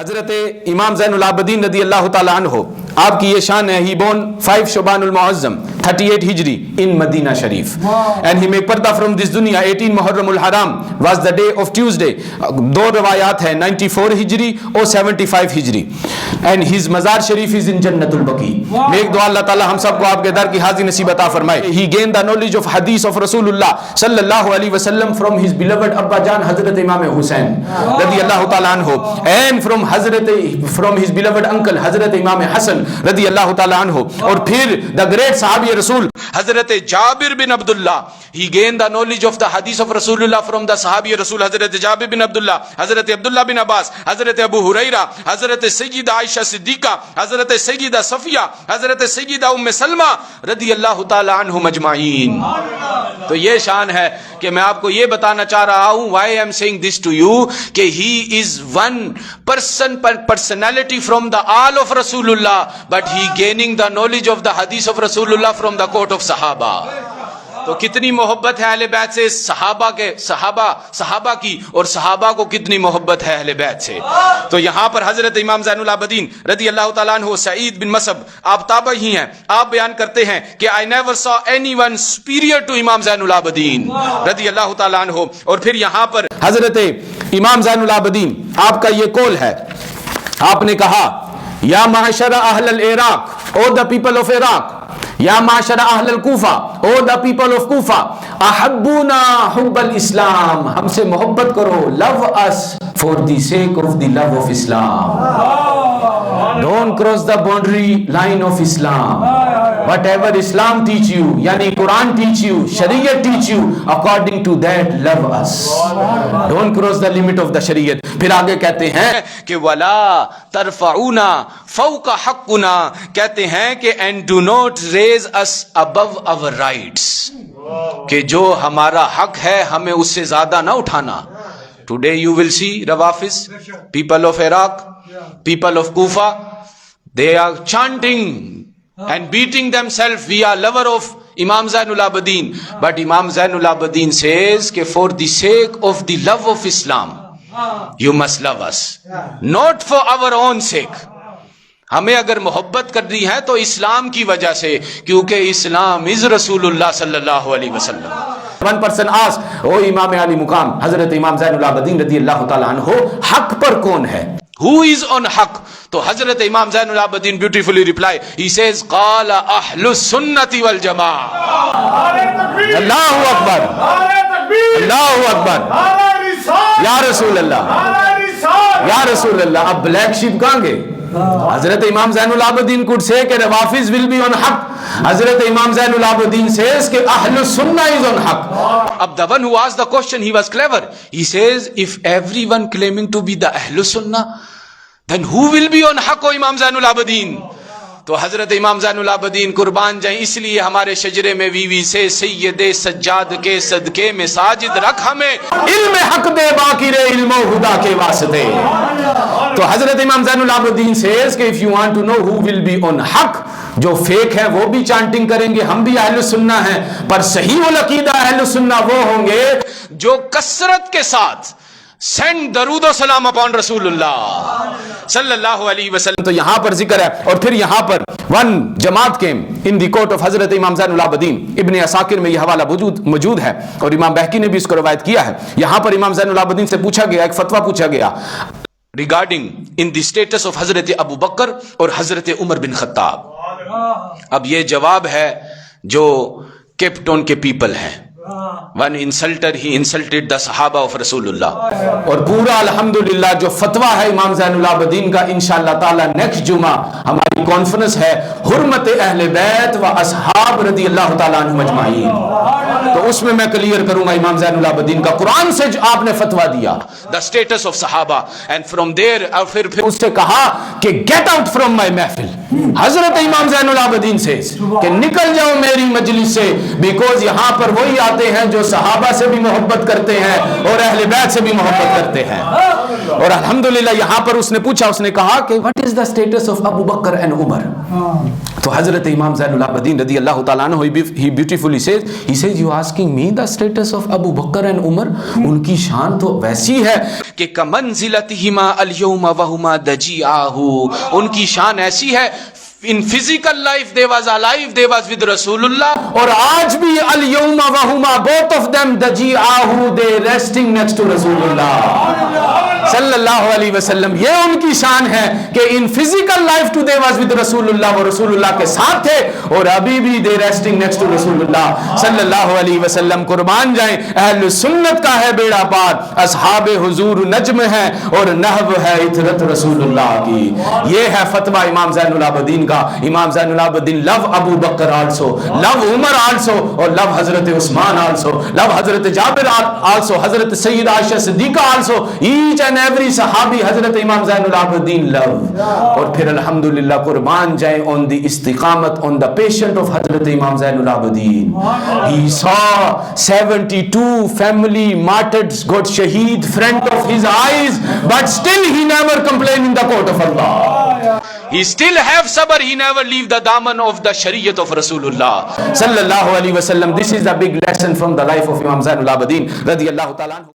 حضرت امام زین العابدین رضی اللہ تعالیٰ عنہ آپ کی یہ شان ہے. ہی بورن 5 شعبان المعظم 38 ہجری in Medina Sharif and he made پردہ from this دنیا 18 محرم الحرام was the day of Tuesday. دو روایات ہیں 94 ہجری اور 75 ہجری and his مزار شریف is in جنت البقیع. میں ایک دعا اللہ تعالیٰ ہم سب کو آپ کے در کی حاضری نصیب عطا فرمائے. He gained the knowledge of hadith of رسول اللہ صلی اللہ علیہ وسلم from his beloved ابا جان حضرت امام حسین رضی اللہ تعالیٰ عنہ and from his beloved uncle حضرت امام حسن رضی اللہ تعالیٰ عنہ. اور پھر the great صحابی رسول حضرت جابر بن عبداللہ he gained the knowledge of the hadith of Rasulullah from the صحابی رسول حضرت جابر بن عبداللہ, حضرت عبداللہ بن عباس, حضرت ابو ہریرہ, حضرت سیدہ عائشہ صدیقہ, حضرت سیدہ صفیہ, حضرت سیدہ ام سلمہ رضی اللہ تعالی عنہم اجمعین. تو یہ شان ہے کہ میں آپ کو یہ بتانا چاہ رہا ہوں why I am saying this to you کہ he is one personality from the all of Rasulullah but he gaining the knowledge of the hadith of Rasulullah from the court of Sahaba. تو کتنی محبت ہے اہل بیت سے صحابہ کی, اور صحابہ کو کتنی محبت ہے اہل بیت سے. تو یہاں پر حضرت امام زین العابدین رضی اللہ تعالیٰ عنہ سعید بن مصعب آپ تابعی ہیں, آپ بیان کرتے ہیں کہ I never saw anyone superior to امام زین العابدین رضی اللہ تعالیٰ عنہ. اور پھر یہاں پر حضرت امام زین العابدین آپ کا یہ قول ہے, آپ نے کہا یا معاشر اہل العراق او the people of Iraq, یا معاشر اہل الکوفہ او the people of کوفہ, احبونا حب الاسلام, ہم سے محبت کرو, love us for the sake of the love of Islam. Don't cross the boundary line of Islam. Whatever Islam teach you, یعنی قرآن teach you, شریعت teach you, according to that love us. Don't cross the limit of the شریعت. پھر آگے کہتے ہیں کہ وَلَا تَرْفَعُونَا فَوْقَ حَقُّنَا, کہتے ہیں کہ and do not raise us above our rights, کہ جو ہمارا حق ہے ہمیں اس سے زیادہ نہ اٹھانا. Today you will see Rawafis, people of Iraq, people of Kufa, they are chanting and beating themselves, we are lover of Imam Zainul Abidin. But Imam Zainul Abidin says کہ for the sake of the love of Islam you must love us, not for our own sake. ہمیں اگر محبت کرنی ہے تو اسلام کی وجہ سے, کیونکہ اسلام از رسول اللہ صلی اللہ علیہ وسلم. One person asked, او امام علی مقام حضرت امام زین العابدین رضی اللہ تعالیٰ عنہ حق پر کون ہے, who is on حق؟ تو حضرت امام زین العابدین beautifully reply, he says قال اہل السنت والجماعہ. اللہ اکبر, اللہ اکبر, یا رسول اللہ, یا رسول اللہ. اب بلیک شیپ کہاں گے؟ حضرت امام زین العابدین could say کہ روافظ will be on حق. حضرت امام زین العابدین says کہ اہل السنہ is on حق. اب the one who asked the question, he was clever. He says if everyone claiming to be the اہل السنہ, then who will be on حق و امام زین العابدین؟ تو حضرت امام زین العابدین قربان جائیں, اس لیے ہمارے شجرے میں وی سے سید سجاد کے صدقے میں ساجد رکھ, ہمیں علم حق دے باقی رے علم و ہدا کے واسطے. تو حضرت امام زین العابدین says کہ if you want to know who will be on حق, جو فیک ہے وہ بھی چانٹنگ کریں گے, ہم بھی اہل سنہ ہیں, پر صحیح العقیدہ اہل سنہ وہ ہوں گے جو کثرت کے ساتھ سینڈ درود و سلام اپون رسول اللہ صلی اللہ علیہ وسلم. تو یہاں پر ذکر ہے. اور پھر یہاں پر ون جماعت کے ان دی کوٹ آف حضرت امام زین العابدین, ابن عساکر میں یہ حوالہ موجود ہے, اور امام بہقی نے بھی اس کو روایت کیا ہے. یہاں پر امام زین العابدین سے پوچھا گیا, ایک فتویٰ پوچھا گیا regarding in the status of حضرت ابو بکر اور حضرت عمر بن خطاب. اب یہ جواب ہے جو کیپ ٹاؤن کے پیپل ہیں. One insulter, he insulted the Sahaba of Rasulullah. اور پورا الحمدللہ جو فتویٰ ہے امام زین العابدین کا, انشاءاللہ تعالی نیکسٹ جمعہ ہماری کانفرنس ہے حرمت اہل بیت و اصحاب رضی اللہ تعالیٰ عنہم اجمعین. تو اس میں کلیئر کروں گا امام زین العابدین کا قرآن سے جو آپ نے فتویٰ دیا, the status of Sahaba, and from there پھر اس سے کہا کہ get out from my محفل. حضرت امام زین العابدین سے کہ نکل جاؤ میری مجلس سے, بیکوز یہاں پر وہی آتے ہیں جو صحابہ سے بھی محبت کرتے ہیں اور اہل بیت سے بھی محبت کرتے ہیں. اور الحمدللہ یہاں پر اس نے پوچھا, اس نے کہا کہ what is the status of Abu Bakr and Umar. تو حضرت امام زین العابدین رضی اللہ تعالیٰ عنہ he beautifully says you asking me the status of Abu Bakr and Umar. ان کی شان تو ویسی ہے کہ کمنزلتہما الیوم وہما دجیعاہ، ان کی شان ایسی ہے in physical life they was alive, they was with Rasulullah, اور آج بھی الیوم وہما both of them دجیعاہ they resting next to Rasulullah صلی اللہ علیہ وسلم. یہ ان کی شان ہے کہ in physical life to they was with رسول اللہ، وہ رسول اللہ کے ساتھ تھے، اور ابھی بھی دے ریسٹنگ نیکسٹ ٹو رسول اللہ صلی اللہ علیہ وسلم. قربان جائیں، اہل سنت کا ہے بیڑا پار، اصحاب حضور نجم ہے اور نحو ہے اطرت رسول اللہ کی. یہ ہے فتویٰ امام زین العابدین کا. امام زین العابدین لو ابو بکر آلسو، لو عمر آلسو، اور لو حضرت عثمان آلسو، لو حضرت جابر آلسو، حضرت سید عائشہ صدیقہ آلسو، ایچ اینڈ ایوری صحابی حضرت امام زین العابدین لو. اور پھر الحمدللہ قربان جائیں on the استقامت on the patient of حضرت امام زین العابدین. He saw 72 family martyrs got shaheed front of his eyes, but still he never complained in the court of Allah. He still have sabr, he never leave the daman of the shariat of Rasulullah sallallahu alaihi wasallam. This is the big lesson from the life of Imam Zain al-Abidin radiyallahu ta'ala anhu.